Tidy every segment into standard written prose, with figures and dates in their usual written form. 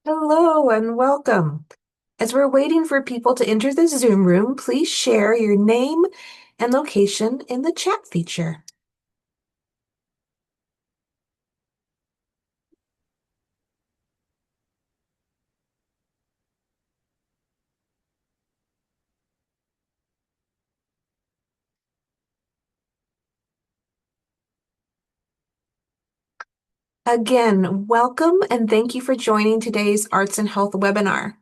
Hello and welcome. As we're waiting for people to enter the Zoom room, please share your name and location in the chat feature. Again, welcome and thank you for joining today's Arts and Health webinar.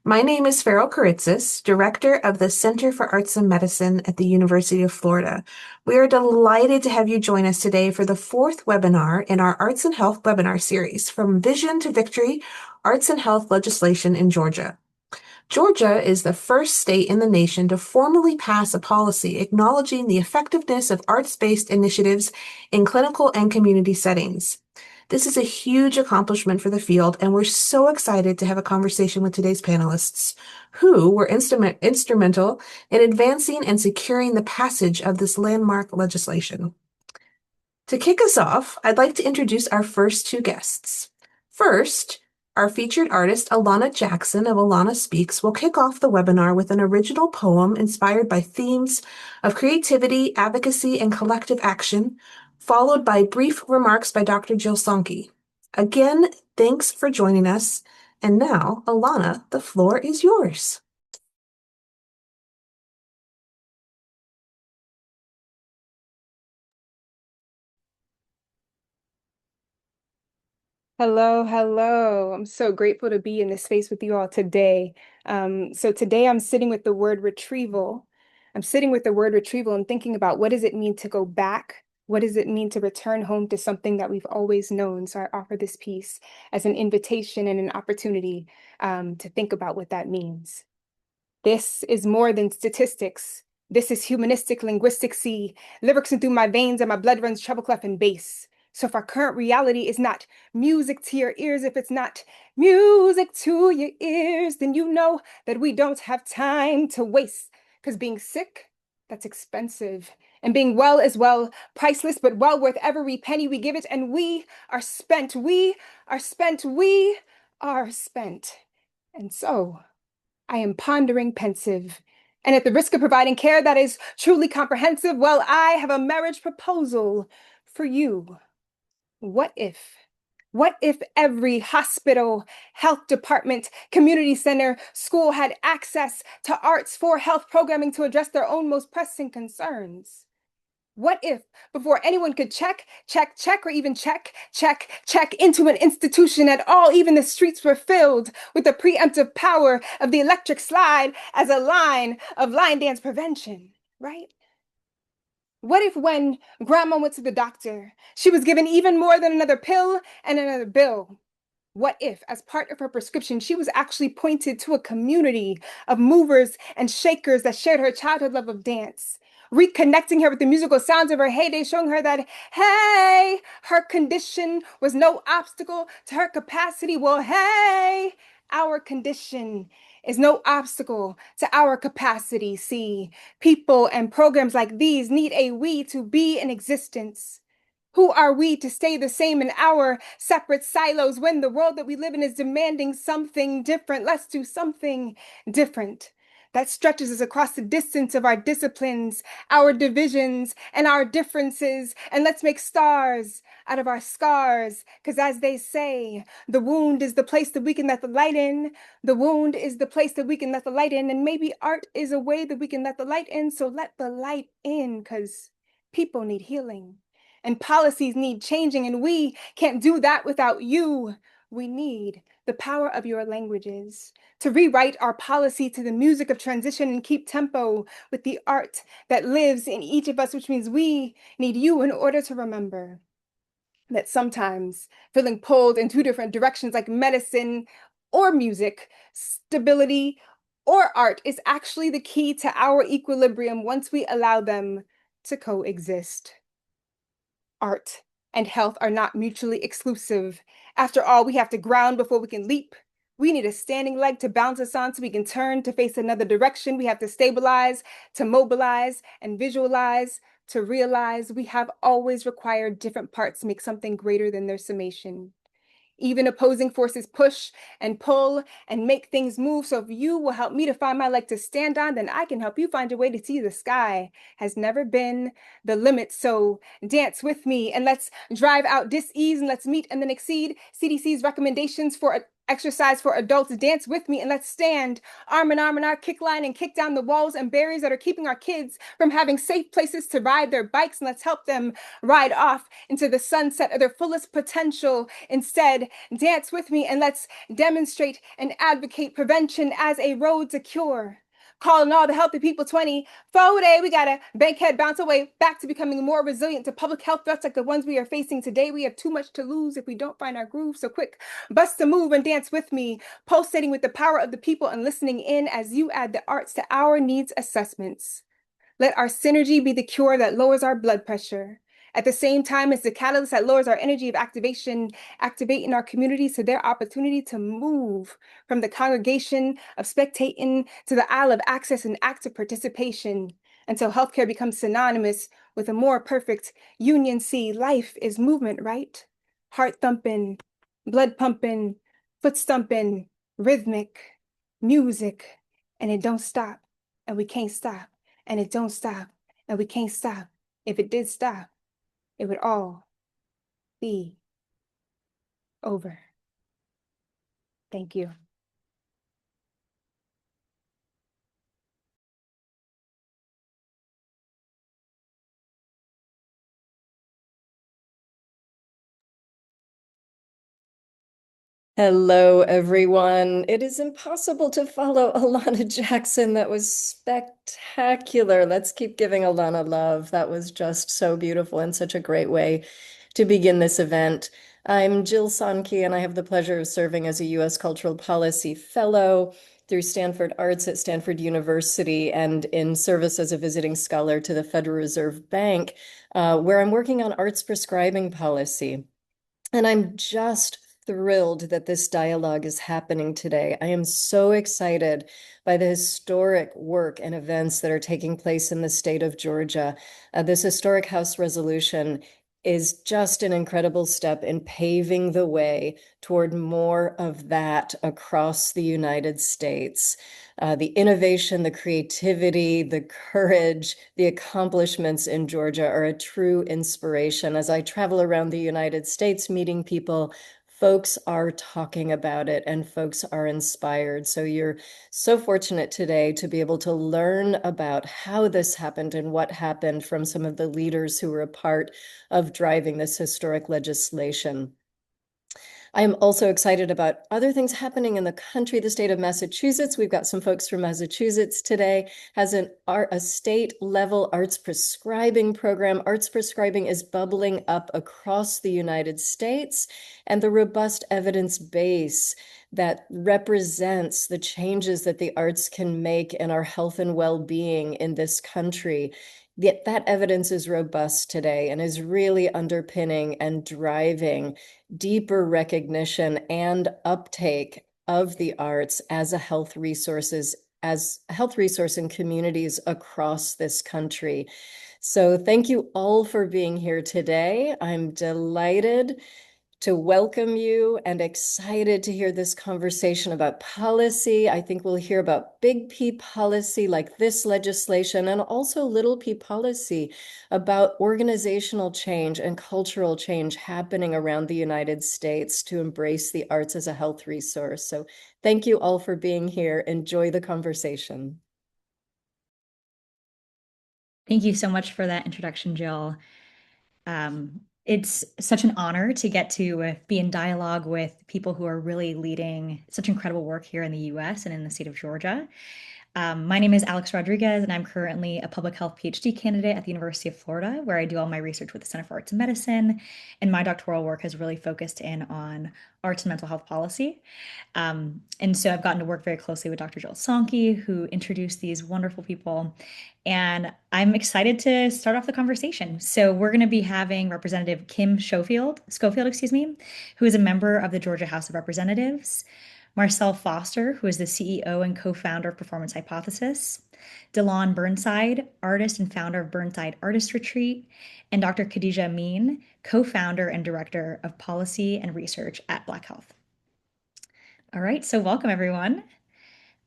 My name is Farrell Kuritzis, Director of the Center for Arts and Medicine at the University of Florida. We are delighted to have you join us today for the fourth webinar in our Arts and Health webinar series, From Vision to Victory, Arts and Health Legislation in Georgia. Georgia is the first state in the nation to formally pass a policy acknowledging the effectiveness of arts-based initiatives in clinical and community settings. This is a huge accomplishment for the field, and we're so excited to have a conversation with today's panelists, who were instrumental in advancing and securing the passage of this landmark legislation. To kick us off, I'd like to introduce our first two guests. First, our featured artist, Alana Jackson of Alana Speaks, will kick off the webinar with an original poem inspired by themes of creativity, advocacy, and collective action, followed by brief remarks by Dr. Jill Sonke. Again, thanks for joining us. And now, Alana, the floor is yours. Hello, hello. I'm so grateful to be in this space with you all today. So today I'm sitting with the word retrieval. I'm sitting with the word retrieval and thinking about what does it mean to go back? What does it mean to return home to something that we've always known? So I offer this piece as an invitation and an opportunity to think about what that means. This is more than statistics. This is humanistic linguistics. See, lyrics through my veins and my blood runs treble clef and bass. So if our current reality is not music to your ears, if it's not music to your ears, then you know that we don't have time to waste. Because being sick, that's expensive. And being well is well, priceless, but well worth every penny we give it. And we are spent. We are spent. We are spent. And so I am pondering pensive. And at the risk of providing care that is truly comprehensive, well, I have a marriage proposal for you. What if? What if every hospital, health department, community center, school had access to arts for health programming to address their own most pressing concerns? What if, before anyone could check, or even check into an institution at all, even the streets were filled with the preemptive power of the electric slide as a line of line dance prevention, right? What if when grandma went to the doctor, she was given even more than another pill and another bill? What if, as part of her prescription, she was actually pointed to a community of movers and shakers that shared her childhood love of dance, reconnecting her with the musical sounds of her heyday, showing her that, hey, her condition was no obstacle to her capacity. Well, hey, our condition is no obstacle to our capacity. See, people and programs like these need a we to be in existence. Who are we to stay the same in our separate silos when the world that we live in is demanding something different? Let's do something different that stretches us across the distance of our disciplines, our divisions, and our differences. And let's make stars out of our scars. Because as they say, the wound is the place that we can let the light in. The wound is the place that we can let the light in. And maybe art is a way that we can let the light in. So let the light in, because people need healing and policies need changing, and we can't do that without you. We need the power of your languages to rewrite our policy to the music of transition and keep tempo with the art that lives in each of us, which means we need you in order to remember that sometimes feeling pulled in two different directions, like medicine or music, stability or art, is actually the key to our equilibrium once we allow them to coexist. Art and health are not mutually exclusive. After all, we have to ground before we can leap. We need a standing leg to bounce us on so we can turn to face another direction. We have to stabilize, to mobilize, and visualize, to realize we have always required different parts to make something greater than their summation. Even opposing forces push and pull and make things move. So if you will help me to find my leg to stand on, then I can help you find your way to see the sky has never been the limit. So dance with me and let's drive out dis-ease and let's meet and then exceed CDC's recommendations for exercise for adults. Dance with me and let's stand arm in our kick line and kick down the walls and barriers that are keeping our kids from having safe places to ride their bikes. And let's help them ride off into the sunset of their fullest potential. Instead, dance with me and let's demonstrate and advocate prevention as a road to cure. Calling all the healthy people 24-day. We gotta bankhead bounce away back to becoming more resilient to public health threats like the ones we are facing today. We have too much to lose if we don't find our groove. So quick, bust a move and dance with me, pulsating with the power of the people and listening in as you add the arts to our needs assessments. Let our synergy be the cure that lowers our blood pressure. At the same time, it's the catalyst that lowers our energy of activation, activating our communities to their opportunity to move from the congregation of spectating to the aisle of access and active participation until healthcare becomes synonymous with a more perfect union. See, life is movement, right? Heart thumping, blood pumping, foot stumping, rhythmic, music, and it don't stop, and we can't stop and it don't stop, and we can't stop. If it did stop, it would all be over. Thank you. Hello, everyone. It is impossible to follow Alana Jackson. That was spectacular. Let's keep giving Alana love. That was just so beautiful and such a great way to begin this event. I'm Jill Sonke, and I have the pleasure of serving as a U.S. Cultural Policy Fellow through Stanford Arts at Stanford University and in service as a visiting scholar to the Federal Reserve Bank, where I'm working on arts prescribing policy. And I'm just thrilled that this dialogue is happening today. I am so excited by the historic work and events that are taking place in the state of Georgia. This historic House resolution is just an incredible step in paving the way toward more of that across the United States. The innovation, the creativity, the courage, the accomplishments in Georgia are a true inspiration. As I travel around the United States meeting people, folks are talking about it and folks are inspired. So you're so fortunate today to be able to learn about how this happened and what happened from some of the leaders who were a part of driving this historic legislation. I am also excited about other things happening in the country. The state of Massachusetts, we've got some folks from Massachusetts today, has a state level arts prescribing program. Arts prescribing is bubbling up across the United States, and the robust evidence base that represents the changes that the arts can make in our health and well-being in this country. Yet that evidence is robust today and is really underpinning and driving deeper recognition and uptake of the arts as a health resources, as a health resource in communities across this country. So thank you all for being here today. I'm delighted to welcome you and excited to hear this conversation about policy. I think we'll hear about big P policy like this legislation and also little p policy about organizational change and cultural change happening around the United States to embrace the arts as a health resource. So thank you all for being here. Enjoy the conversation. Thank you so much for that introduction, Jill. It's such an honor to get to be in dialogue with people who are really leading such incredible work here in the US and in the state of Georgia. My name is Alex Rodriguez, and I'm currently a public health PhD candidate at the University of Florida, where I do all my research with the Center for Arts and Medicine. And my doctoral work has really focused in on arts and mental health policy. And so I've gotten to work very closely with Dr. Jill Sonke, who introduced these wonderful people. And I'm excited to start off the conversation. So we're going to be having Representative Kim Schofield, excuse me, who is a member of the Georgia House of Representatives. Marcel Foster, who is the CEO and co-founder of Performance Hypothesis, Delon Burnside, artist and founder of Burnside Artist Retreat, and Dr. Khadija Amin, co-founder and director of policy and research at Black Health. All right, so welcome everyone.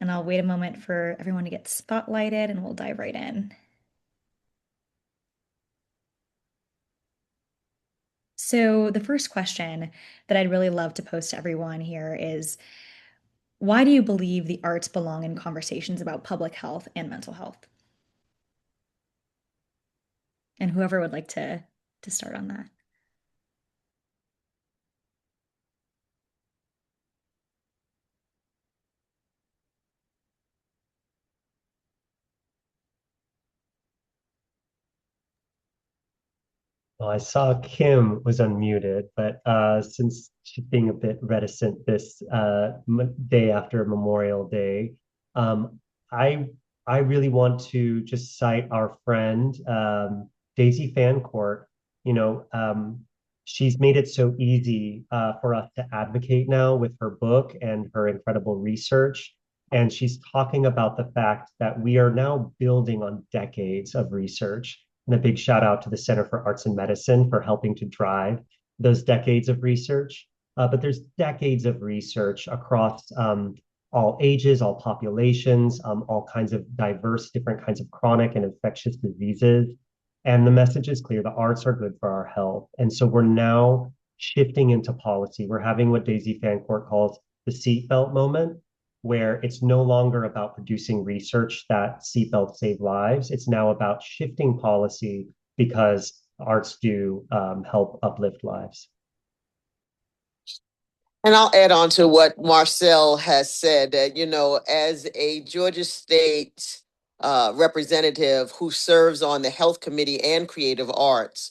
And I'll wait a moment for everyone to get spotlighted and we'll dive right in. So the first question that I'd really love to pose to everyone here is, why do you believe the arts belong in conversations about public health and mental health? And whoever would like to start on that. Well, I saw Kim was unmuted, but since she's being a bit reticent this day after Memorial Day, um, I I really want to just cite our friend Daisy Fancourt. You know, she's made it so easy for us to advocate now with her book and her incredible research. And she's talking about the fact that we are now building on decades of research, and a big shout out to the Center for Arts and Medicine for helping to drive those decades of research. But there's decades of research across all ages, all populations, all kinds of diverse, different kinds of chronic and infectious diseases. And the message is clear: the arts are good for our health. And so we're now shifting into policy. We're having what Daisy Fancourt calls the seatbelt moment, where it's no longer about producing research that seatbelts save lives. It's now about shifting policy because arts do help uplift lives. And I'll add on to what Marcel has said that, as a Georgia State representative who serves on the Health Committee and Creative Arts,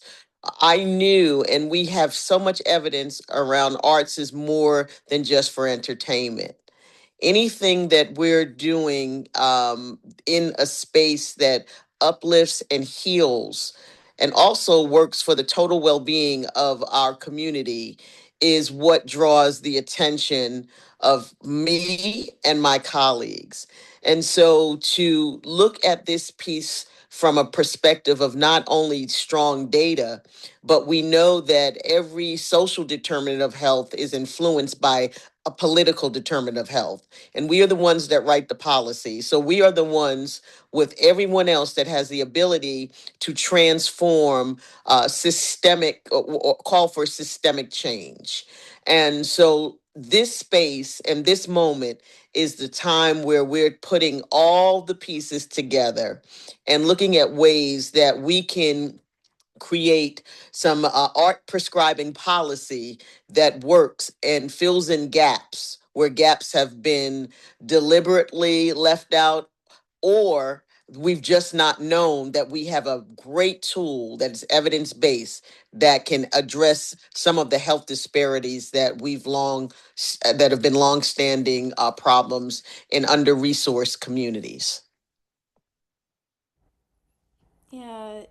I knew, and we have so much evidence around arts is more than just for entertainment. Anything that we're doing in a space that uplifts and heals and also works for the total well-being of our community is what draws the attention of me and my colleagues. And so to look at this piece from a perspective of not only strong data, but we know that every social determinant of health is influenced by a political determinant of health. And we are the ones that write the policy. So we are the ones with everyone else that has the ability to transform systemic or call for systemic change. And so this space and this moment is the time where we're putting all the pieces together and looking at ways that we can create some art prescribing policy that works and fills in gaps where gaps have been deliberately left out, or we've just not known that we have a great tool that is evidence based that can address some of the health disparities that that have been long standing problems in under resourced communities. Yeah,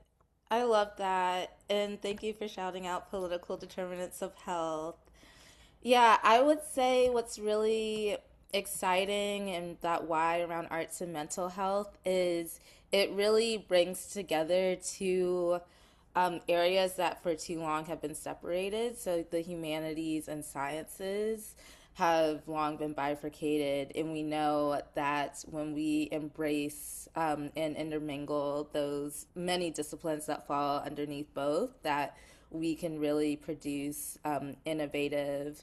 I love that. And thank you for shouting out political determinants of health. Yeah, I would say what's really exciting and that why around arts and mental health is it really brings together two areas that for too long have been separated. So the humanities and sciences have long been bifurcated, and we know that when we embrace and intermingle those many disciplines that fall underneath both, that we can really produce innovative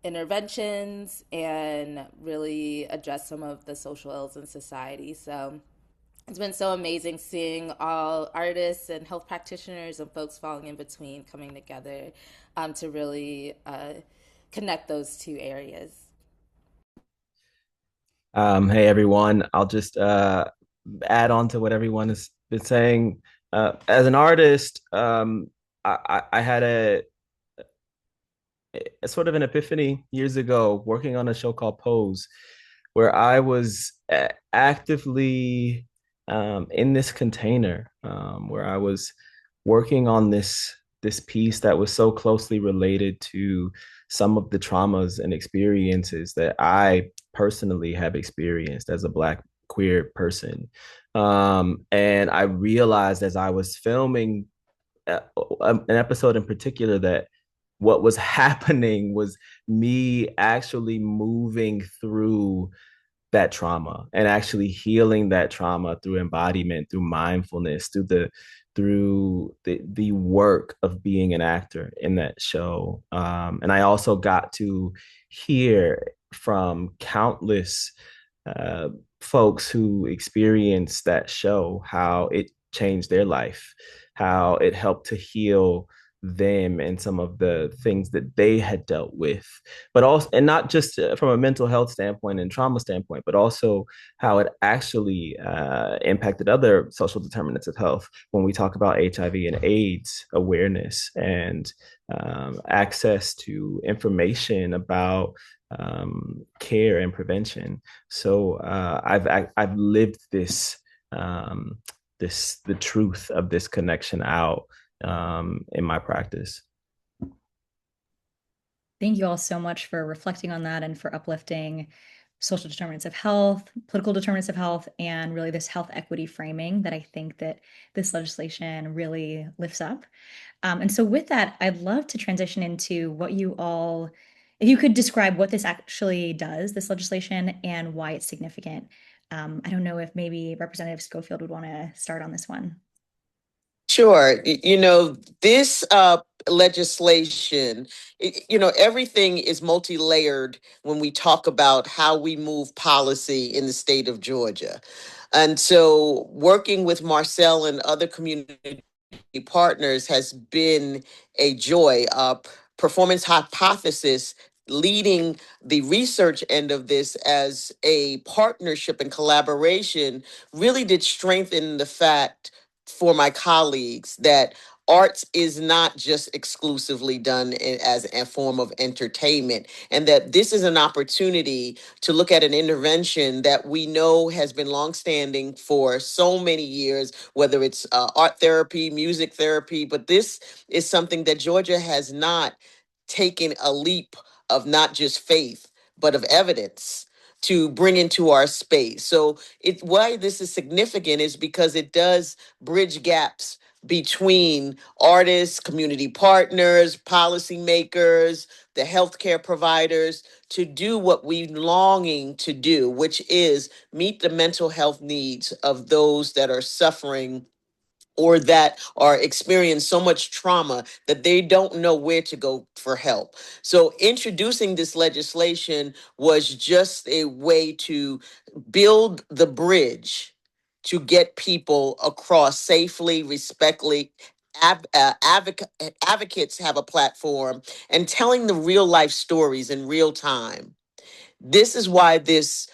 interventions and really address some of the social ills in society. So it's been so amazing seeing all artists and health practitioners and folks falling in between coming together to really connect those two areas. Hey everyone, I'll just add on to what everyone has been saying. As an artist, I had a sort of an epiphany years ago working on a show called Pose, where I was actively in this container, where I was working on this piece that was so closely related to some of the traumas and experiences that I personally have experienced as a Black queer person. And I realized as I was filming an episode in particular that what was happening was me actually moving through that trauma and actually healing that trauma through embodiment, through mindfulness, through the work of being an actor in that show. And I also got to hear from countless uh, folks who experienced that show how it changed their life, how it helped to heal them and some of the things that they had dealt with, but also, and not just from a mental health standpoint and trauma standpoint, but also how it actually impacted other social determinants of health when we talk about HIV and AIDS awareness and access to information about care and prevention. So I've lived um, the truth of this connection out in my practice. Thank you all so much for reflecting on that and for uplifting social determinants of health, political determinants of health, and really this health equity framing that I think that this legislation really lifts up. And so with that, I'd love to transition into what you all, if you could describe what this actually does, this legislation, and why it's significant. I don't know if maybe Representative Schofield would want to start on this one. Sure. This legislation, everything is multi-layered when we talk about how we move policy in the state of Georgia. And so working with Marcel and other community partners has been a joy. Performance hypothesis leading the research end of this as a partnership and collaboration really did strengthen the fact for my colleagues that arts is not just exclusively done as a form of entertainment, and that this is an opportunity to look at an intervention that we know has been longstanding for so many years, whether it's art therapy, music therapy, but this is something that Georgia has not taken a leap of not just faith, but of evidence to bring into our space. So why this is significant is because it does bridge gaps between artists, community partners, policymakers, the healthcare providers to do what we're longing to do, which is meet the mental health needs of those that are suffering or that are experiencing so much trauma that they don't know where to go for help. So introducing this legislation was just a way to build the bridge to get people across safely, respectfully. Advocates have a platform and telling the real life stories in real time. This is why this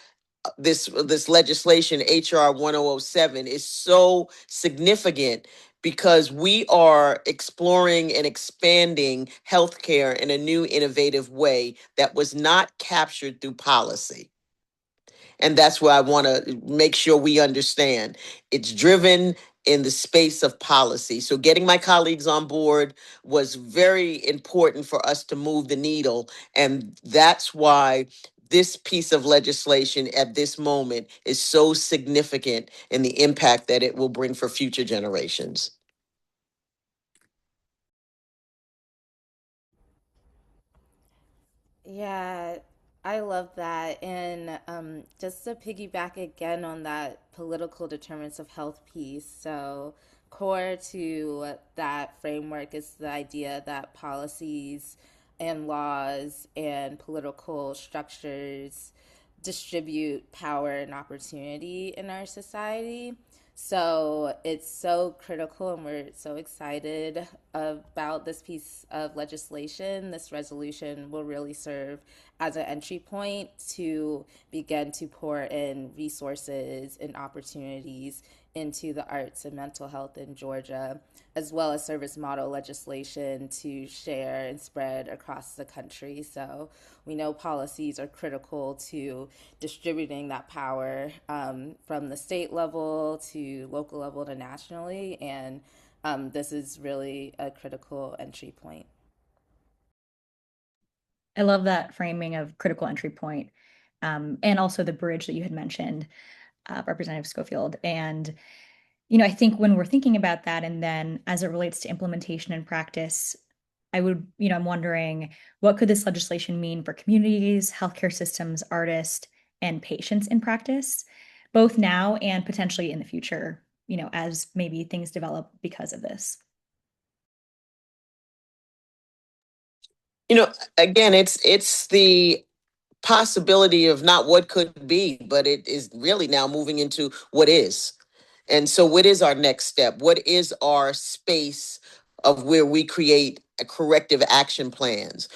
legislation, HR 1007, is so significant because we are exploring and expanding healthcare in a new, innovative way that was not captured through policy. And that's where I want to make sure we understand. It's driven in the space of policy. So getting my colleagues on board was very important for us to move the needle. And that's why this piece of legislation at this moment is so significant in the impact that it will bring for future generations. Yeah, I love that. And just to piggyback again on that political determinants of health piece. So, core to that framework is the idea that policies and laws and political structures distribute power and opportunity in our society. So it's so critical, and we're so excited about this piece of legislation. This resolution will really serve as an entry point to begin to pour in resources and opportunities into the arts and mental health in Georgia, as well as service model legislation to share and spread across the country. So we know policies are critical to distributing that power from the state level to local level to nationally. And this is really a critical entry point. I love that framing of critical entry point, and also the bridge that you had mentioned, Representative Schofield. And, I think when we're thinking about that, and then as it relates to implementation and practice, I'm wondering what could this legislation mean for communities, healthcare systems, artists, and patients in practice, both now and potentially in the future, as maybe things develop because of this. Again, it's the possibility of not what could be, but it is really now moving into what is. And so, what is our next step? What is our space of where we create corrective action plans?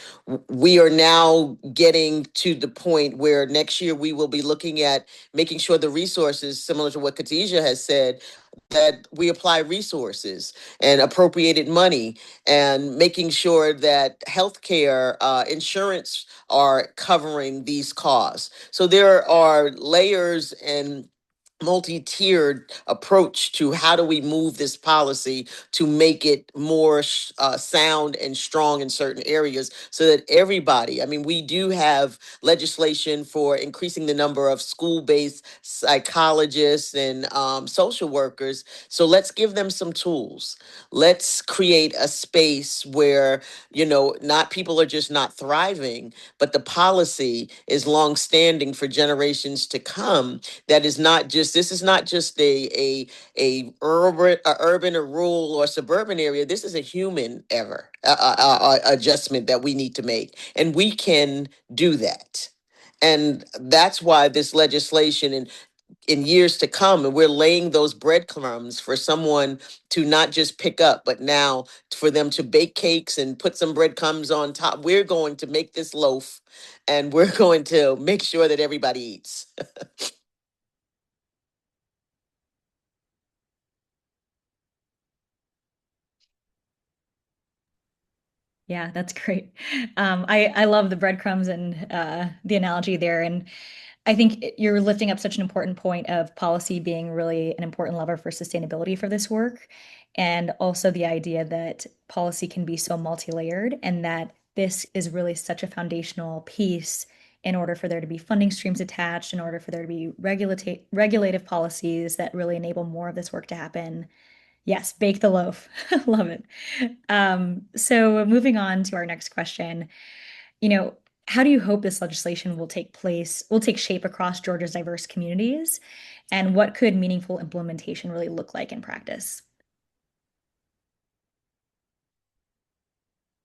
We are now getting to the point where next year we will be looking at making sure the resources, similar to what Khadijah has said, that we apply resources and appropriated money and making sure that healthcare insurance are covering these costs. So there are layers and multi-tiered approach to how do we move this policy to make it more sound and strong in certain areas so that everybody, I mean, we do have legislation for increasing the number of school-based psychologists and social workers. So let's give them some tools. Let's create a space where, not people are just not thriving, but the policy is long-standing for generations to come. That is not just, this is not just a urban or rural or suburban area. This is a human adjustment that we need to make, and we can do that. And that's why this legislation in years to come, and we're laying those breadcrumbs for someone to not just pick up, but now for them to bake cakes and put some breadcrumbs on top. We're going to make this loaf, and we're going to make sure that everybody eats. Yeah, that's great. I love the breadcrumbs and the analogy there. And I think you're lifting up such an important point of policy being really an important lever for sustainability for this work. And also the idea that policy can be so multi-layered and that this is really such a foundational piece in order for there to be funding streams attached, in order for there to be regulative policies that really enable more of this work to happen. Yes, bake the loaf. Love it. So moving on to our next question, you know, how do you hope this legislation will take shape across Georgia's diverse communities? And what could meaningful implementation really look like in practice?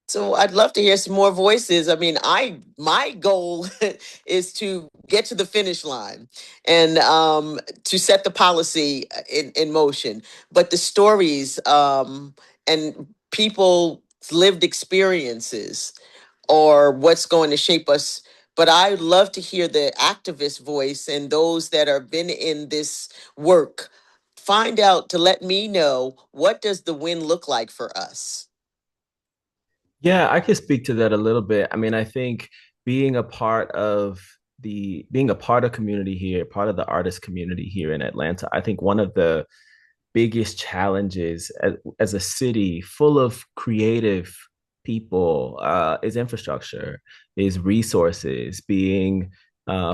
So I'd love to hear some more voices. I mean, my goal is to get to the finish line and to set the policy in motion. But the stories and people's lived experiences or what's going to shape us. But I'd love to hear the activist voice and those that have been in this work find out to let me know, what does the win look like for us? Yeah, I could speak to that a little bit. I mean, I think being a part of being a part of community here, part of the artist community here in Atlanta, I think one of the biggest challenges as a city full of creative people is infrastructure, is resources being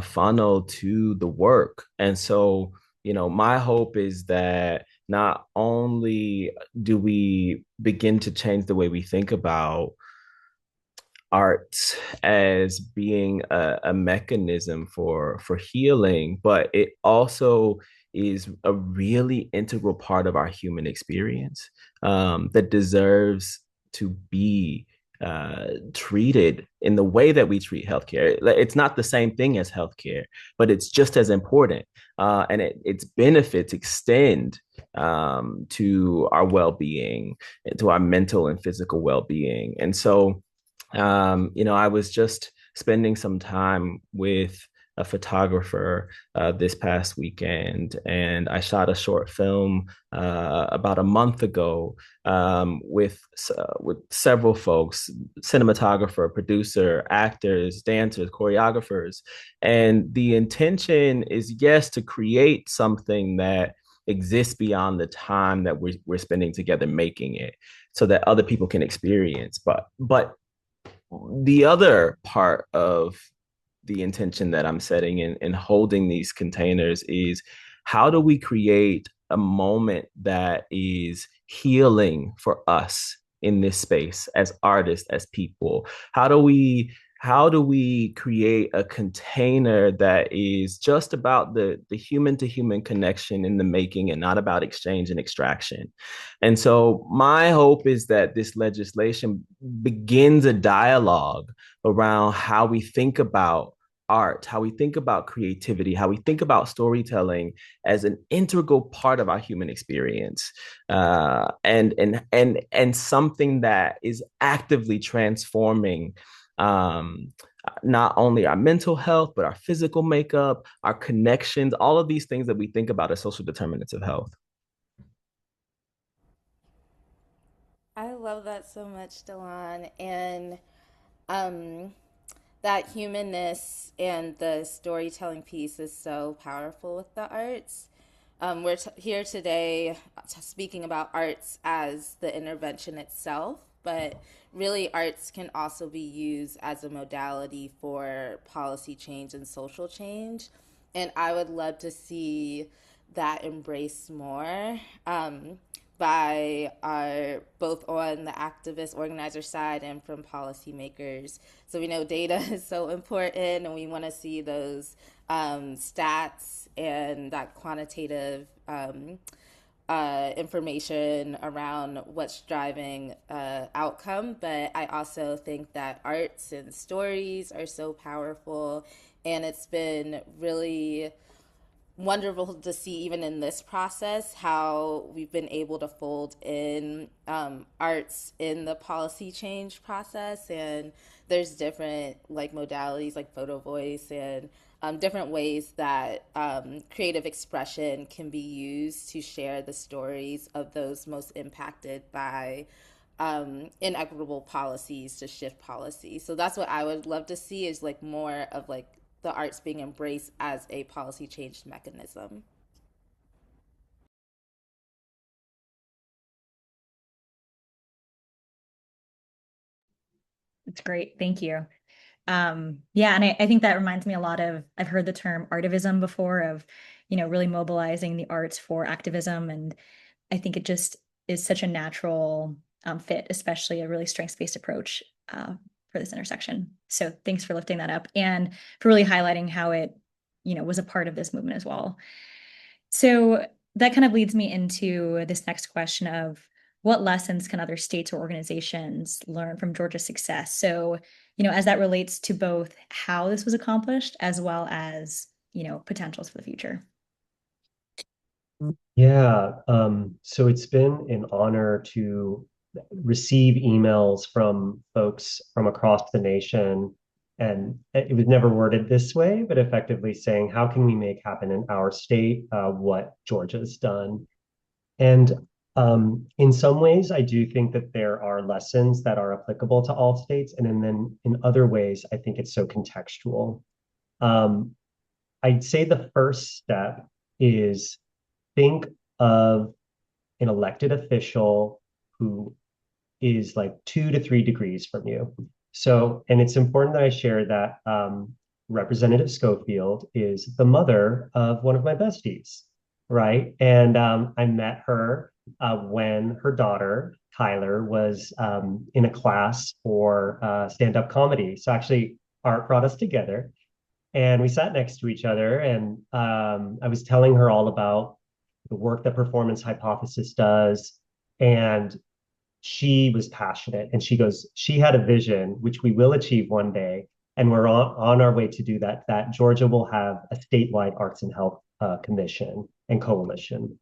funneled to the work. And so, my hope is that not only do we begin to change the way we think about art as being a mechanism for healing, but it also is a really integral part of our human experience that deserves to be treated in the way that we treat healthcare. It's not the same thing as healthcare, but it's just as important. And its benefits extend to our well-being, to our mental and physical well-being. And so I was just spending some time with a photographer this past weekend, and I shot a short film about a month ago with several folks: cinematographer, producer, actors, dancers, choreographers. And the intention is, yes, to create something that exists beyond the time that we're spending together making it, so that other people can experience. But the other part of the intention that I'm setting in holding these containers is how do we create a moment that is healing for us in this space as artists, as people? How do we create a container that is just about the human to human connection in the making and not about exchange and extraction? And so my hope is that this legislation begins a dialogue around how we think about art, how we think about creativity, how we think about storytelling as an integral part of our human experience, and something that is actively transforming um, not only our mental health but our physical makeup, our connections, all of these things that we think about as social determinants of health. I love that so much, Delon. And um, that humanness and the storytelling piece is so powerful with the arts. We're here today speaking about arts as the intervention itself, but really, arts can also be used as a modality for policy change and social change. And I would love to see that embraced more. By our both on the activist organizer side and from policymakers. So we know data is so important, and we want to see those stats and that quantitative information around what's driving outcome. But I also think that arts and stories are so powerful, and it's been really wonderful to see even in this process how we've been able to fold in arts in the policy change process. And there's different like modalities like photo voice and different ways that creative expression can be used to share the stories of those most impacted by inequitable policies to shift policy. So that's what I would love to see is like more of like the arts being embraced as a policy change mechanism. It's great. Thank you. Yeah, and I think that reminds me a lot of, I've heard the term artivism before of, really mobilizing the arts for activism. And I think it just is such a natural fit, especially a really strengths-based approach for this intersection. So thanks for lifting that up and for really highlighting how it, was a part of this movement as well. So that kind of leads me into this next question of what lessons can other states or organizations learn from Georgia's success? So, as that relates to both how this was accomplished as well as, potentials for the future. Yeah, so it's been an honor to receive emails from folks from across the nation. And it was never worded this way, but effectively saying, how can we make happen in our state what Georgia's done? And in some ways, I do think that there are lessons that are applicable to all states. And then in other ways, I think it's so contextual. Um, I'd say the first step is think of an elected official who is like 2 to 3 degrees from you. So, and it's important that I share that Representative Schofield is the mother of one of my besties, right? And I met her when her daughter, Tyler, was in a class for stand-up comedy. So actually, art brought us together and we sat next to each other. And I was telling her all about the work that Performance Hypothesis does. And she was passionate and she goes, she had a vision, which we will achieve one day. And we're on our way to do that, that Georgia will have a statewide arts and health commission and coalition.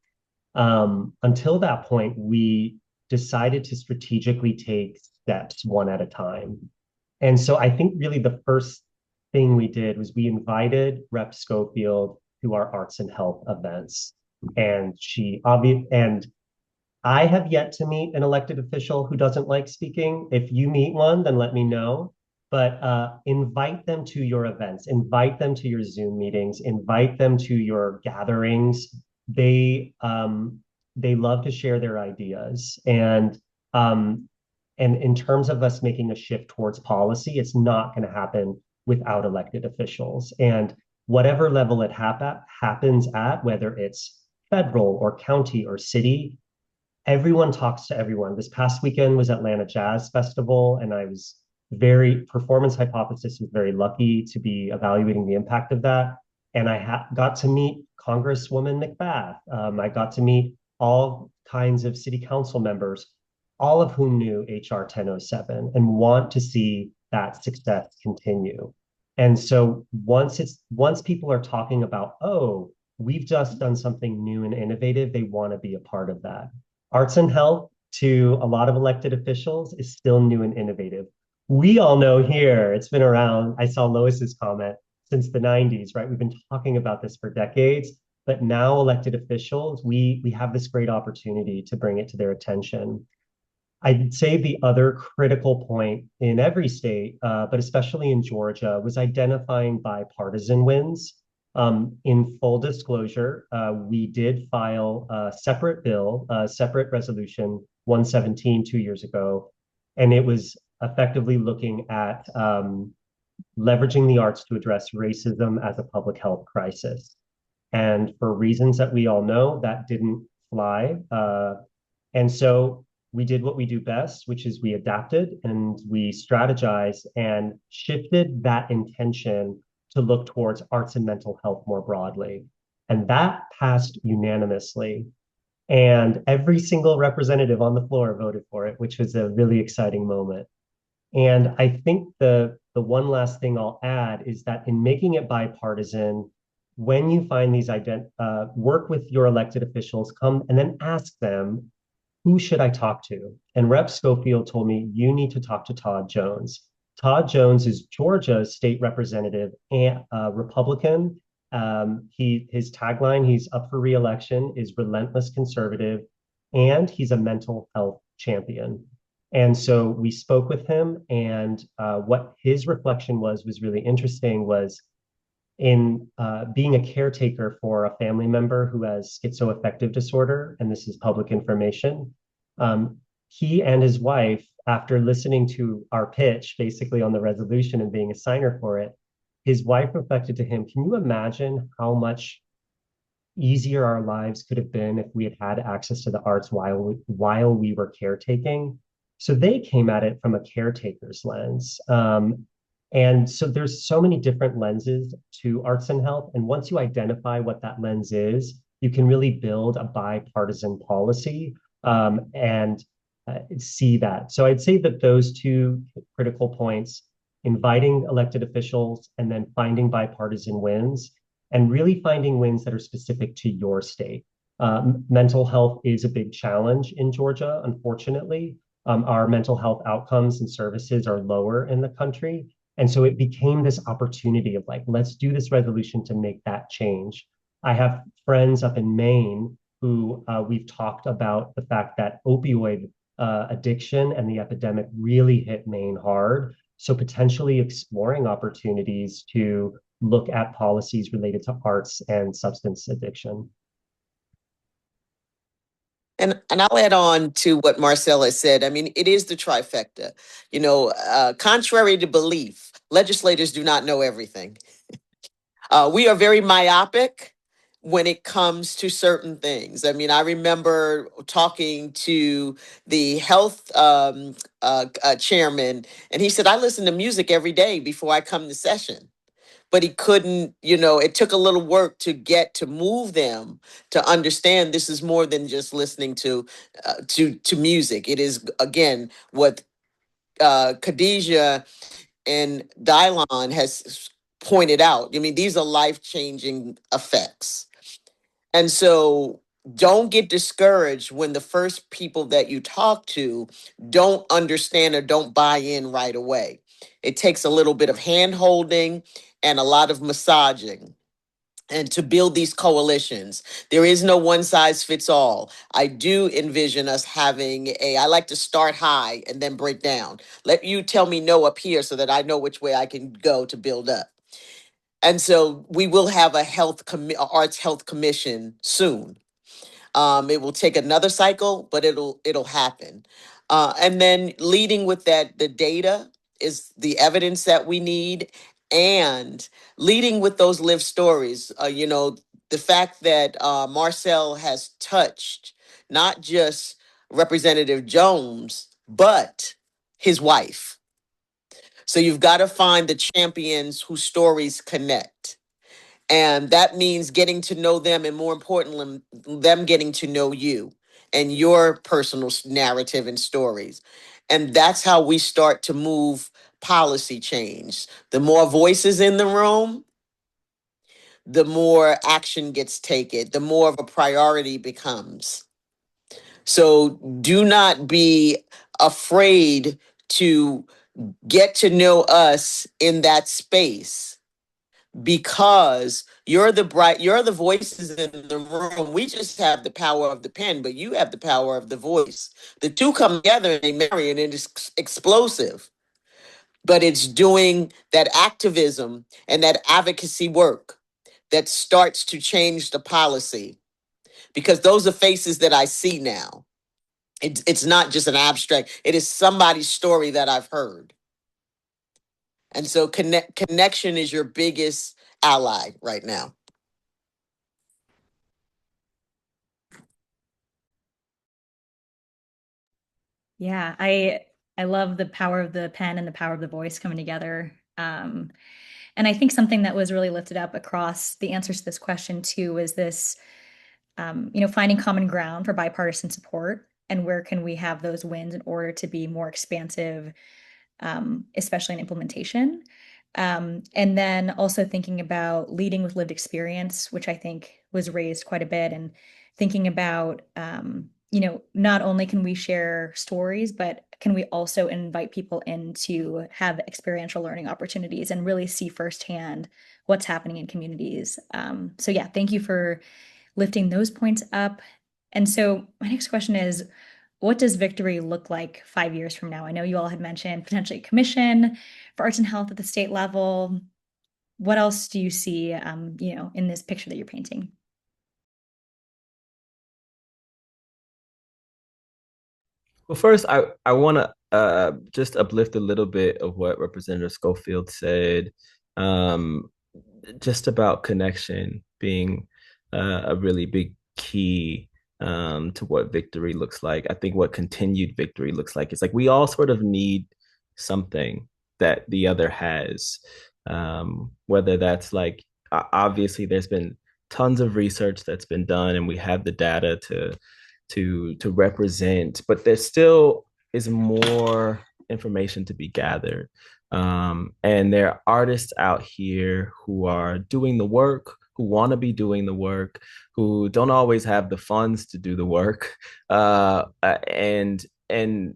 Until that point, we decided to strategically take steps one at a time. And so I think really the first thing we did was we invited Rep. Schofield to our arts and health events. And and I have yet to meet an elected official who doesn't like speaking. If you meet one, then let me know. But invite them to your events, invite them to your Zoom meetings, invite them to your gatherings. They they love to share their ideas, um, And in terms of us making a shift towards policy, it's not going to happen without elected officials. And whatever level it happens at, whether it's federal or county or city, everyone talks to everyone. This past weekend was Atlanta Jazz Festival, and I was Performance Hypothesis was very lucky to be evaluating the impact of that. And I got to meet Congresswoman McBath. I got to meet all kinds of city council members, all of whom knew HR 1007 and want to see that success continue. And so once people are talking about, oh, we've just done something new and innovative, they want to be a part of that. Arts and health to a lot of elected officials is still new and innovative. We all know here, it's been around. I saw Lois's comment since the 90s, right? We've been talking about this for decades, but now elected officials, we have this great opportunity to bring it to their attention. I'd say the other critical point in every state, but especially in Georgia, was identifying bipartisan wins. In full disclosure, we did file a separate bill, a separate resolution 117 2 years ago, and it was effectively looking at leveraging the arts to address racism as a public health crisis. And for reasons that we all know, that didn't fly. And so we did what we do best, which is we adapted and we strategized and shifted that intention to look towards arts and mental health more broadly. And that passed unanimously. And every single representative on the floor voted for it, which was a really exciting moment. And I think the one last thing I'll add is that in making it bipartisan, when you find these work with your elected officials, come and then ask them, who should I talk to? And Rep. Schofield told me, you need to talk to Todd Jones. Todd Jones is Georgia's state representative and Republican. His tagline, he's up for reelection, is relentless conservative, and he's a mental health champion. And so we spoke with him, and what his reflection was really interesting was in being a caretaker for a family member who has schizoaffective disorder, and this is public information. He and his wife, after listening to our pitch, basically on the resolution and being a signer for it, his wife reflected to him, can you imagine how much easier our lives could have been if we had had access to the arts while we were caretaking? So they came at it from a caretaker's lens. And so there's so many different lenses to arts and health. And once you identify what that lens is, you can really build a bipartisan policy and see that. So I'd say that those two critical points, inviting elected officials and then finding bipartisan wins, and really finding wins that are specific to your state. Mental health is a big challenge in Georgia, unfortunately. Our mental health outcomes and services are lower in the country. And so it became this opportunity of like, let's do this resolution to make that change. I have friends up in Maine who we've talked about the fact that opioid addiction and the epidemic really hit Maine hard. So potentially exploring opportunities to look at policies related to arts and substance addiction. And I'll add on to what Marcella said. I mean, it is the trifecta. Contrary to belief, legislators do not know everything. We are very myopic when it comes to certain things. I mean, I remember talking to the health chairman, and he said, I listen to music every day before I come to session. But he couldn't, it took a little work to move them to understand this is more than just listening to music. It is, again, what Khadijah and Dylon has pointed out. I mean, these are life-changing effects. And so don't get discouraged when the first people that you talk to don't understand or don't buy in right away. It takes a little bit of hand holding and a lot of massaging. And to build these coalitions, there is no one size fits all. I do envision us having I like to start high and then break down. Let you tell me no up here so that I know which way I can go to build up. And so we will have a arts health commission soon. It will take another cycle, but it'll happen. And then leading with that, the data is the evidence that we need, and leading with those lived stories. The fact that Marcel has touched not just Representative Jones, but his wife. So you've got to find the champions whose stories connect. And that means getting to know them, and more importantly, them getting to know you and your personal narrative and stories. And that's how we start to move policy change. The more voices in the room, the more action gets taken, the more of a priority becomes. So do not be afraid to get to know us in that space, because you're the voices in the room. We just have the power of the pen, but you have the power of the voice. The two come together and they marry, and it is explosive. But it's doing that activism and that advocacy work that starts to change the policy, because those are faces that I see now. It's not just an abstract, it is somebody's story that I've heard. And so connection is your biggest ally right now. Yeah, I love the power of the pen and the power of the voice coming together. And I think something that was really lifted up across the answers to this question too is this, finding common ground for bipartisan support, and where can we have those wins in order to be more expansive, especially in implementation. And then also thinking about leading with lived experience, which I think was raised quite a bit, and thinking about, not only can we share stories, but can we also invite people in to have experiential learning opportunities and really see firsthand what's happening in communities. So yeah, thank you for lifting those points up. And so my next question is, what does victory look like 5 years from now? I know you all had mentioned potentially a commission for arts and health at the state level. What else do you see, in this picture that you're painting? Well, first, I want to just uplift a little bit of what Representative Schofield said, um, just about connection being a really big key to what victory looks like. I think what continued victory looks like is like we all sort of need something that the other has, whether that's like obviously there's been tons of research that's been done, and we have the data to represent, but there still is more information to be gathered. And there are artists out here who are doing the work, who want to be doing the work, who don't always have the funds to do the work, and don't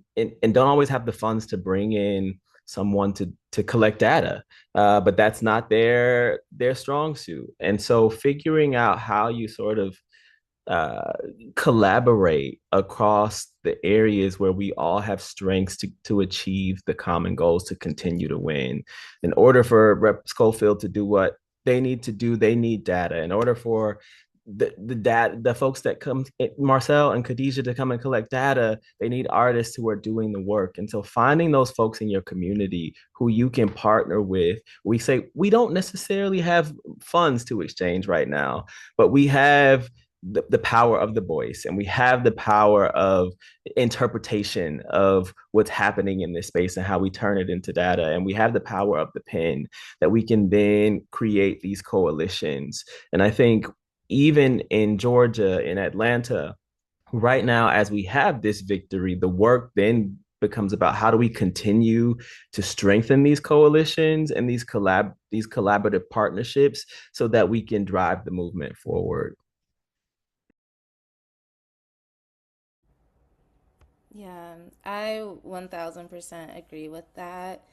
always have the funds to bring in someone to collect data, but that's not their strong suit. And so figuring out how you sort of uh, collaborate across the areas where we all have strengths to achieve the common goals to continue to win. In order for Rep. Schofield to do what they need to do, they need data. In order for the folks that come, Marcel and Khadijah, to come and collect data, they need artists who are doing the work. And so finding those folks in your community who you can partner with. We say we don't necessarily have funds to exchange right now, but we have the power of the voice, and we have the power of interpretation of what's happening in this space and how we turn it into data, and we have the power of the pen that we can then create these coalitions. And I think even in Georgia, in Atlanta right now, as we have this victory, the work then becomes about how do we continue to strengthen these coalitions and these collaborative partnerships so that we can drive the movement forward. Yeah, I 1000% agree with that.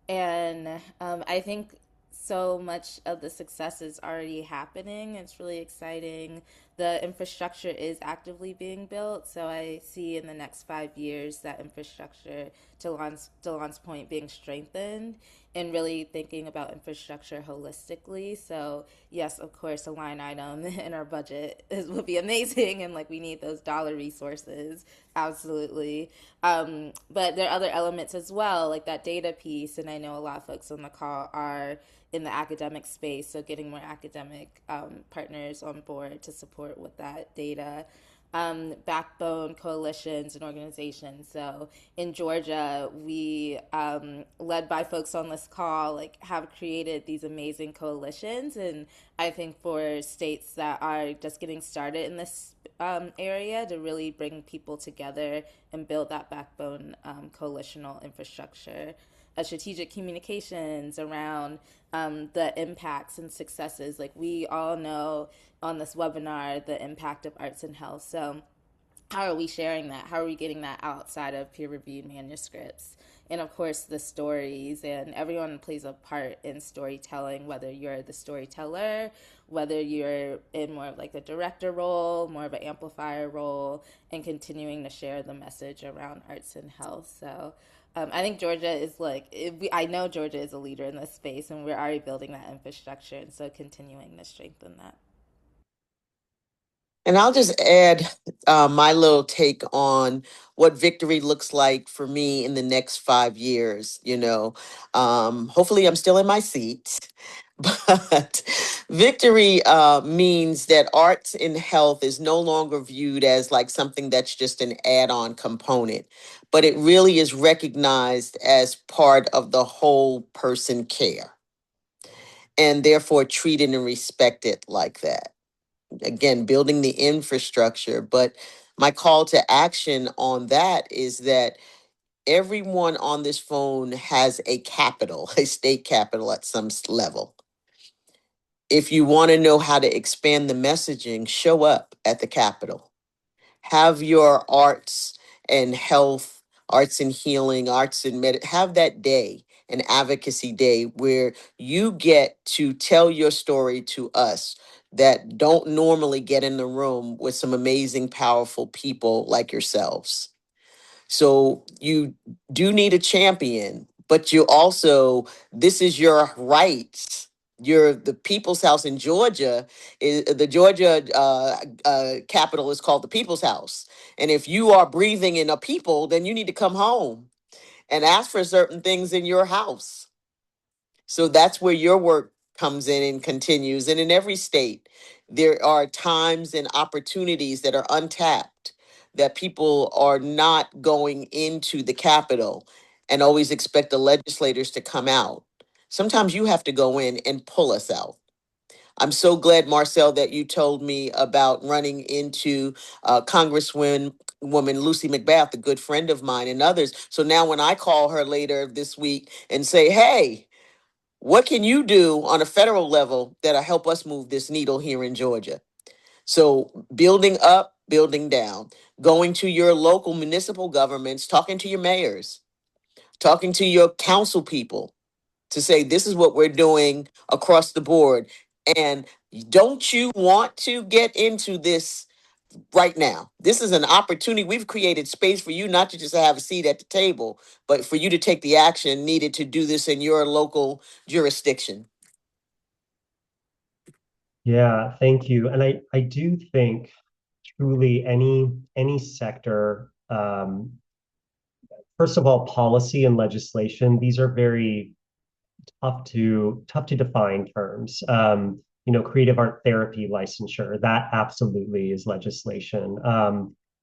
And I think so much of the success is already happening. It's really exciting. The infrastructure is actively being built. So I see in the next 5 years that infrastructure Delon's point, being strengthened and really thinking about infrastructure holistically. So yes, of course, a line item in our budget would be amazing, and like we need those dollar resources, absolutely. But there are other elements as well, like that data piece, and I know a lot of folks on the call are in the academic space, so getting more academic partners on board to support with that data. Backbone coalitions and organizations. So in Georgia, we, led by folks on this call, like have created these amazing coalitions. And I think for states that are just getting started in this area, to really bring people together and build that backbone coalitional infrastructure. Strategic communications around the impacts and successes. Like we all know on this webinar, the impact of arts and health. So how are we sharing that? How are we getting that outside of peer-reviewed manuscripts? And of course, the stories, and everyone plays a part in storytelling, whether you're the storyteller, whether you're in more of like the director role, more of an amplifier role, and continuing to share the message around arts and health. So I think Georgia is like, I know Georgia is a leader in this space, and we're already building that infrastructure, and so continuing to strengthen that. And I'll just add my little take on what victory looks like for me in the next 5 years. Hopefully I'm still in my seat, but victory means that arts in health is no longer viewed as like something that's just an add-on component, but it really is recognized as part of the whole person care, and therefore treated and respected like that. Again, building the infrastructure. But my call to action on that is that everyone on this phone has a capital, a state capital at some level. If you want to know how to expand the messaging, show up at the Capitol. Have your arts and health, arts and healing, arts and have that day, an advocacy day where you get to tell your story to us that don't normally get in the room with some amazing, powerful people like yourselves. So you do need a champion, but you also, this is your right. You're the People's House in Georgia. Is the Georgia capital is called the People's House, and if you are breathing in a people, then you need to come home and ask for certain things in your house. So that's where your work comes in and continues. And in every state, there are times and opportunities that are untapped, that people are not going into the Capitol and always expect the legislators to come out. Sometimes you have to go in and pull us out. I'm so glad, Marcel, that you told me about running into Congresswoman Lucy McBath, a good friend of mine, and others. So now when I call her later this week and say, hey, what can you do on a federal level that'll help us move this needle here in Georgia? So building up, building down, going to your local municipal governments, talking to your mayors, talking to your council people to say, this is what we're doing across the board. And don't you want to get into this right now? This is an opportunity. We've created space for you not to just have a seat at the table, but for you to take the action needed to do this in your local jurisdiction. Yeah, thank you. And I do think truly any sector, first of all, policy and legislation, these are very tough to define terms. Creative art therapy licensure, that absolutely is legislation.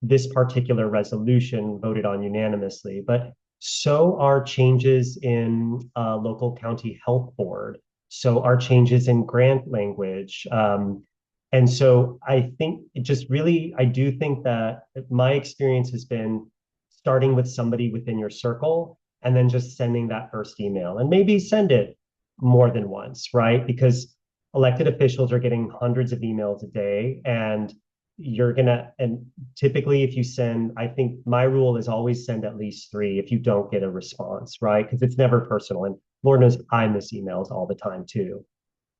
This particular resolution voted on unanimously, but so are changes in local county health board. So are changes in grant language. And so I think it just really, I do think that my experience has been starting with somebody within your circle and then just sending that first email and maybe send it more than once, right? Because elected officials are getting hundreds of emails a day, and and typically if you send, I think my rule is always send at least three if you don't get a response, right? Because it's never personal. And Lord knows I miss emails all the time too.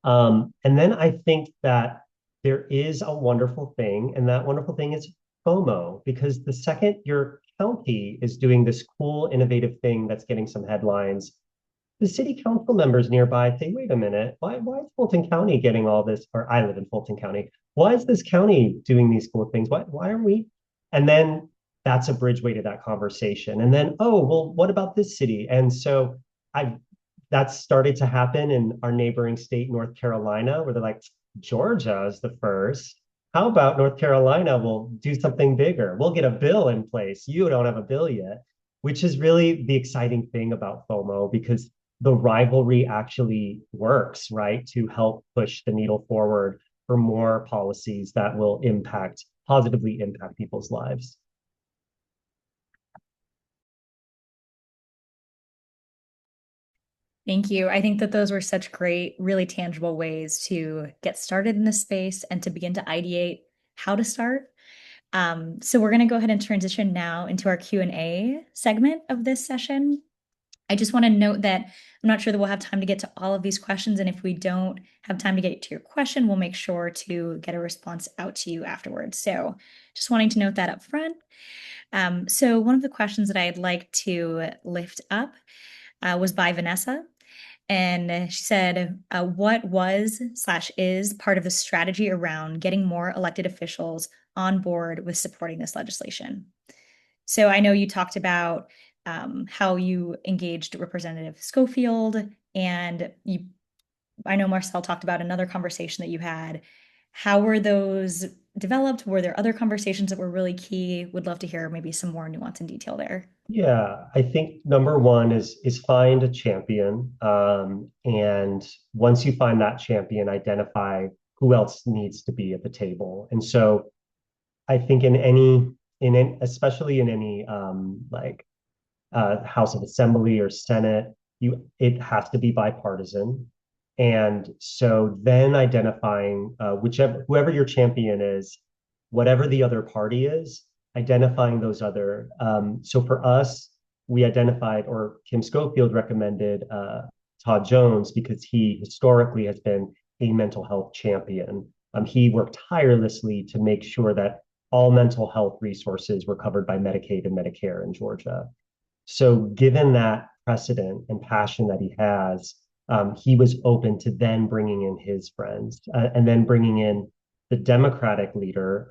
And then I think that there is a wonderful thing, and that wonderful thing is FOMO, because the second your county is doing this cool, innovative thing that's getting some headlines, the city council members nearby say, wait a minute, why is Fulton County getting all this? Or I live in Fulton County. Why is this county doing these cool things? Why aren't we? And then that's a bridgeway to that conversation. And then, oh, well, what about this city? And so I that's started to happen in our neighboring state, North Carolina, where they're like, Georgia is the first. How about North Carolina will do something bigger? We'll get a bill in place. You don't have a bill yet, which is really the exciting thing about FOMO because the rivalry actually works, right, to help push the needle forward for more policies that will positively impact people's lives. Thank you. I think that those were such great, really tangible ways to get started in this space and to begin to ideate how to start. So we're going to go ahead and transition now into our Q&A segment of this session. I just want to note that I'm not sure that we'll have time to get to all of these questions. And if we don't have time to get to your question, we'll make sure to get a response out to you afterwards. So just wanting to note that up front. So one of the questions that I'd like to lift up was by Vanessa. And she said, what was/is part of the strategy around getting more elected officials on board with supporting this legislation? So I know you talked about how you engaged Representative Schofield, and I know Marcel talked about another conversation that you had. How were those developed? Were there other conversations that were really key? Would love to hear maybe some more nuance and detail there. Yeah, I think number one is find a champion, and once you find that champion, identify who else needs to be at the table. And so I think especially in any House of Assembly or Senate, it has to be bipartisan. And so then identifying whoever your champion is, whatever the other party is, identifying those other. So for us, we identified, or Kim Schofield recommended Todd Jones because he historically has been a mental health champion. He worked tirelessly to make sure that all mental health resources were covered by Medicaid and Medicare in Georgia. So, given that precedent and passion that he was open to then bringing in his friends and then bringing in the Democratic leader,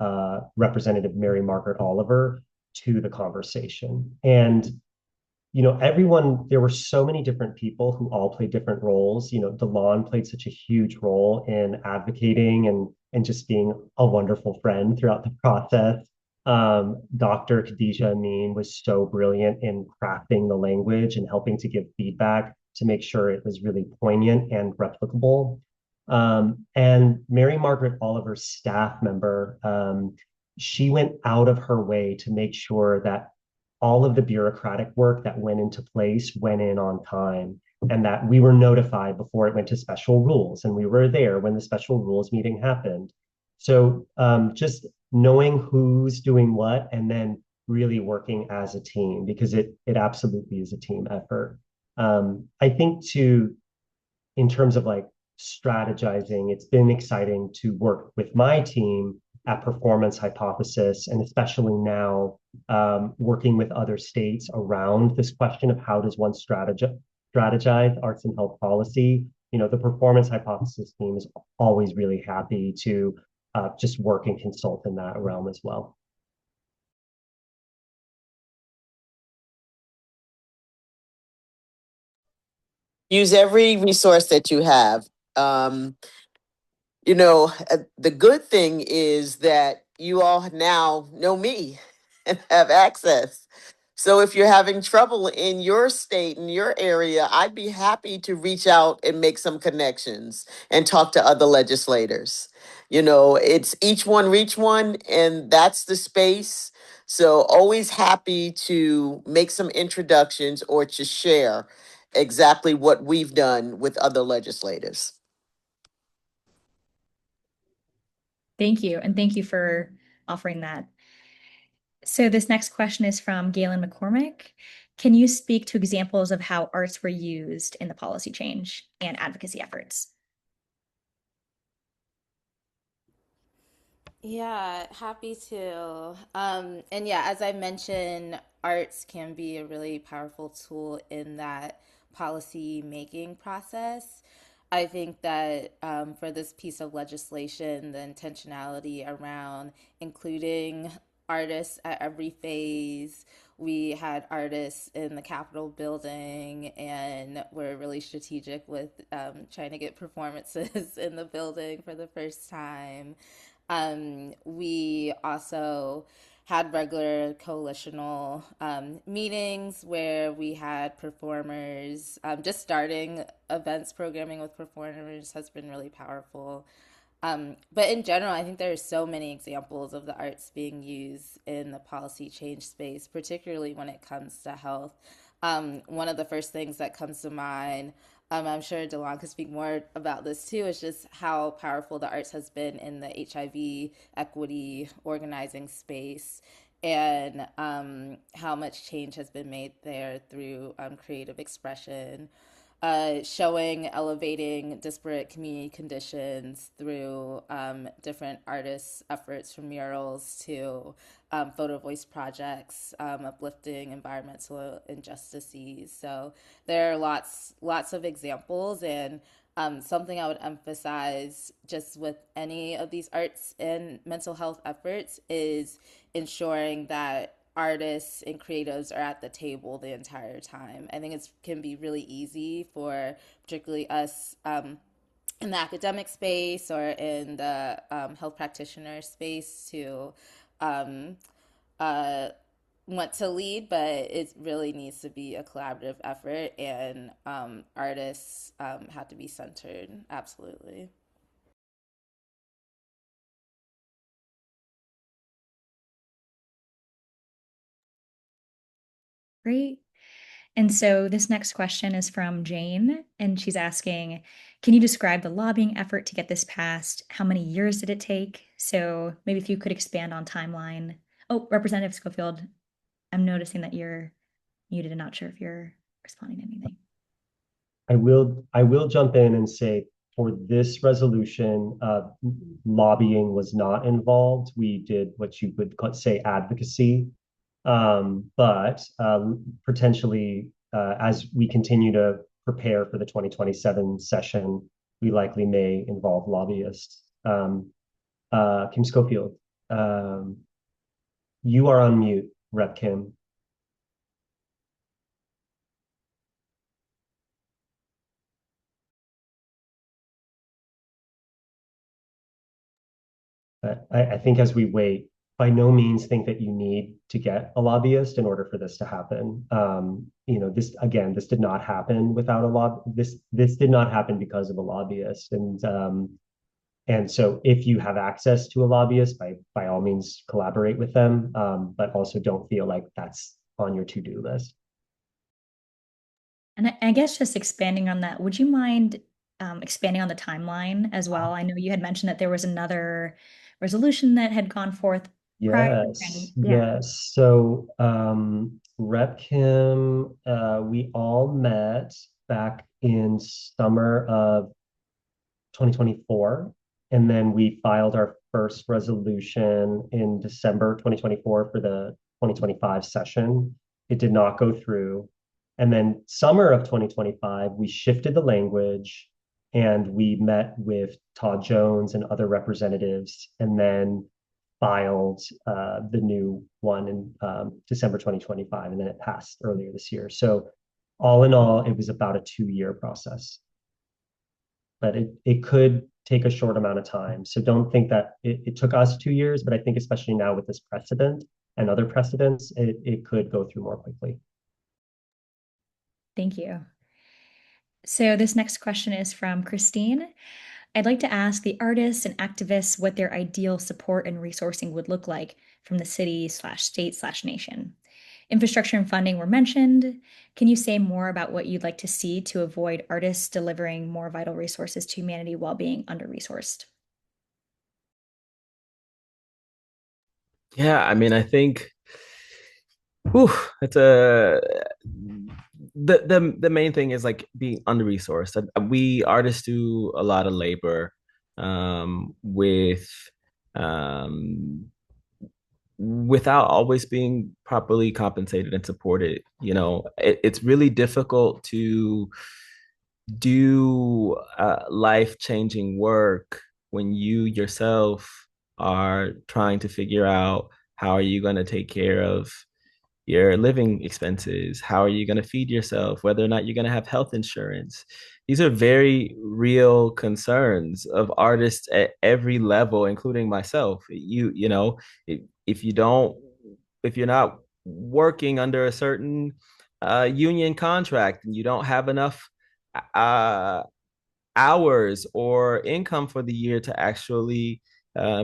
Representative Mary Margaret Oliver, to the conversation. And there were so many different people who all played different roles. DeLon played such a huge role in advocating and just being a wonderful friend throughout the process. Dr. Khadija Amin was so brilliant in crafting the language and helping to give feedback to make sure it was really poignant and replicable. And Mary Margaret Oliver's staff member, she went out of her way to make sure that all of the bureaucratic work that went into place went in on time and that we were notified before it went to special rules and we were there when the special rules meeting happened. So just knowing who's doing what and then really working as a team because it absolutely is a team effort. I think in terms of like strategizing, it's been exciting to work with my team at Performance Hypothesis, and especially now working with other states around this question of how does one strategize arts and health policy. The Performance Hypothesis team is always really happy to just work and consult in that realm as well. Use every resource that you have. The good thing is that you all now know me and have access. So if you're having trouble in your state, in your area, I'd be happy to reach out and make some connections and talk to other legislators. It's each one reach one, and that's the space. So always happy to make some introductions or to share exactly what we've done with other legislators. Thank you. And thank you for offering that. So this next question is from Galen McCormick. Can you speak to examples of how arts were used in the policy change and advocacy efforts? Yeah, happy to. And yeah, as I mentioned, arts can be a really powerful tool in that policy making process. I think that for this piece of legislation, the intentionality around including artists at every phase. We had artists in the Capitol building, and we're really strategic with trying to get performances in the building for the first time. We also had regular coalitional meetings where we had performers. Just starting events programming with performers has been really powerful. But in general, I think there are so many examples of the arts being used in the policy change space, particularly when it comes to health. One of the first things that comes to mind, I'm sure Delon could speak more about this too, is just how powerful the arts has been in the HIV equity organizing space and how much change has been made there through creative expression, showing elevating disparate community conditions through different artists' efforts from murals to photo voice projects, uplifting environmental injustices. So there are lots of examples, and something I would emphasize just with any of these arts and mental health efforts is ensuring that artists and creatives are at the table the entire time. I think it can be really easy for particularly us in the academic space or in the health practitioner space to um, uh, want to lead, but it really needs to be a collaborative effort, and artists have to be centered. Absolutely. Great. And so this next question is from Jane, and she's asking, can you describe the lobbying effort to get this passed? How many years did it take? So maybe if you could expand on timeline. Oh, Representative Schofield, I'm noticing that you're muted and not sure if you're responding to anything. I will jump in and say for this resolution, lobbying was not involved. We did what you would say advocacy, but potentially as we continue to prepare for the 2027 session, we likely may involve lobbyists. Kim Schofield, um, you are on mute, Rep Kim. I think as we wait, by no means think that you need to get a lobbyist in order for this to happen. This again, this did not happen without a this did not happen because of a lobbyist, and so if you have access to a lobbyist, by all means collaborate with them, but also don't feel like that's on your to-do list. And I guess just expanding on that, would you mind expanding on the timeline as well? I know you had mentioned that there was another resolution that had gone forth prior. Yes, Yeah. yes. So, Rep Kim, we all met back in summer of 2024, and then we filed our first resolution in December 2024 for the 2025 session. It did not go through. And then summer of 2025, we shifted the language and we met with Todd Jones and other representatives, and then filed the new one in December 2025, and then it passed earlier this year. So all in all, it was about a 2-year process, but it could take a short amount of time. So don't think that it took us 2 years, but I think especially now with this precedent and other precedents, it could go through more quickly. Thank you. So this next question is from Christine. I'd like to ask the artists and activists what their ideal support and resourcing would look like from the city/state/nation. Infrastructure and funding were mentioned. Can you say more about what you'd like to see to avoid artists delivering more vital resources to humanity while being under-resourced? Yeah, I mean, I think whew, it's a the main thing is like being under resourced. We artists do a lot of labor with without always being properly compensated and supported. It's really difficult to do life-changing work when you yourself are trying to figure out how are you going to take care of your living expenses, how are you going to feed yourself, whether or not you're going to have health insurance. These are very real concerns of artists at every level, including myself. If you don't, if you're not working under a certain union contract and you don't have enough uh, hours or income for the year to actually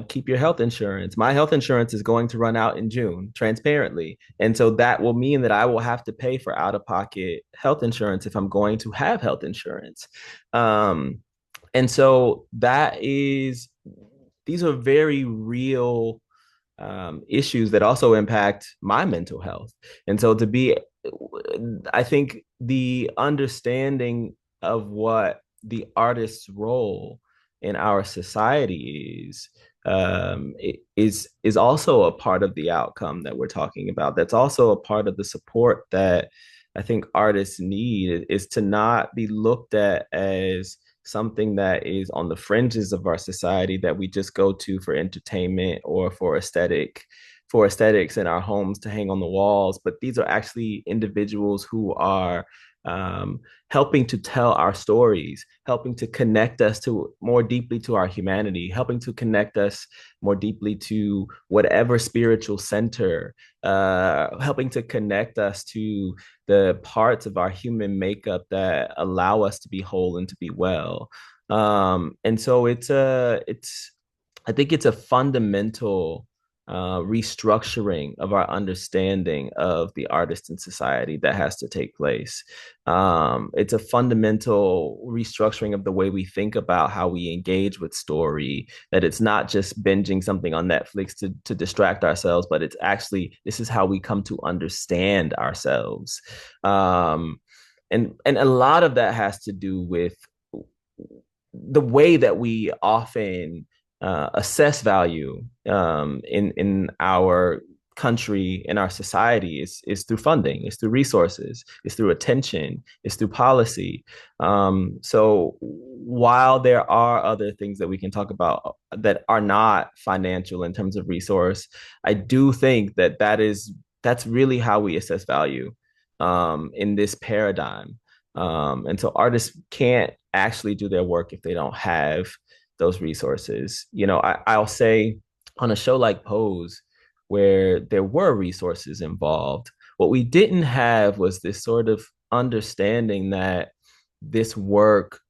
keep your health insurance. My health insurance is going to run out in June, transparently. And so that will mean that I will have to pay for out of pocket health insurance if I'm going to have health insurance. And so these are very real issues that also impact my mental health. And so I think the understanding of what the artist's role in our society is also a part of the outcome that we're talking about. That's also a part of the support that I think artists need, is to not be looked at as something that is on the fringes of our society that we just go to for entertainment or for aesthetics in our homes to hang on the walls. But these are actually individuals who are helping to tell our stories, helping to connect us to more deeply to our humanity, helping to connect us more deeply to whatever spiritual center, helping to connect us to the parts of our human makeup that allow us to be whole and to be well. And so I think it's a fundamental restructuring of our understanding of the artist in society that has to take place. It's a fundamental restructuring of the way we think about how we engage with story, that it's not just binging something on Netflix to distract ourselves, but it's actually, this is how we come to understand ourselves. And a lot of that has to do with the way that we often assess value in our country, in our society, is through funding, it's through resources, it's through attention, it's through policy. So while there are other things that we can talk about that are not financial in terms of resource, I do think that that's really how we assess value in this paradigm. And so artists can't actually do their work if they don't have those resources. I'll say on a show like Pose, where there were resources involved, what we didn't have was this sort of understanding that this work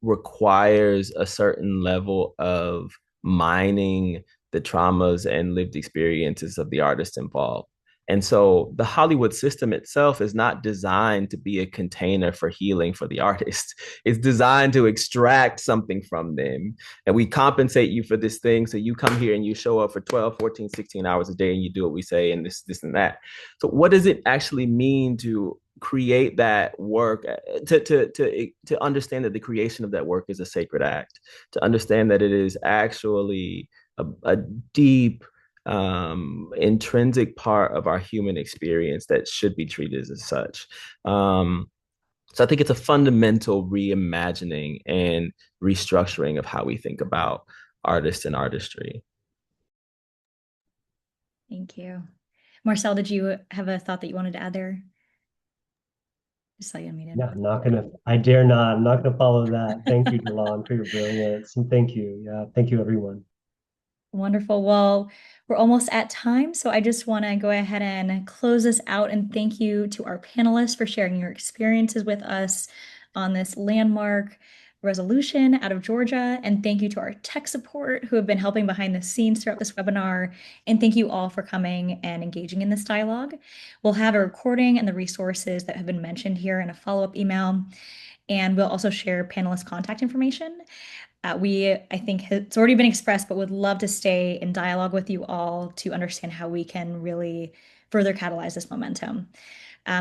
requires a certain level of mining the traumas and lived experiences of the artist involved. And so the Hollywood system itself is not designed to be a container for healing for the artist. It's designed to extract something from them. And we compensate you for this thing. So you come here and you show up for 12, 14, 16 hours a day and you do what we say and this and that. So what does it actually mean to create that work, to understand that the creation of that work is a sacred act, to understand that it is actually a deep intrinsic part of our human experience that should be treated as such. So I think it's a fundamental reimagining and restructuring of how we think about artists and artistry. Thank you. Marcel, did you have a thought that you wanted to add there? Just saw you unmuted. Yeah, I'm not gonna follow that. Thank you, Delon, for your brilliance. And thank you. Yeah, thank you, everyone. Wonderful. Well, we're almost at time, so I just want to go ahead and close this out and thank you to our panelists for sharing your experiences with us on this landmark resolution out of Georgia. And thank you to our tech support who have been helping behind the scenes throughout this webinar. And thank you all for coming and engaging in this dialogue. We'll have a recording and the resources that have been mentioned here in a follow-up email. And we'll also share panelist contact information. I think it's already been expressed, but would love to stay in dialogue with you all to understand how we can really further catalyze this momentum.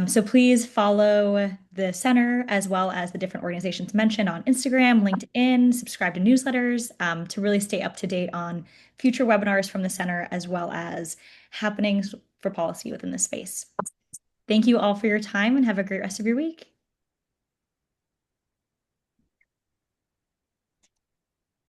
So please follow the center as well as the different organizations mentioned on Instagram, LinkedIn, subscribe to newsletters to really stay up to date on future webinars from the center as well as happenings for policy within the space. Thank you all for your time and have a great rest of your week.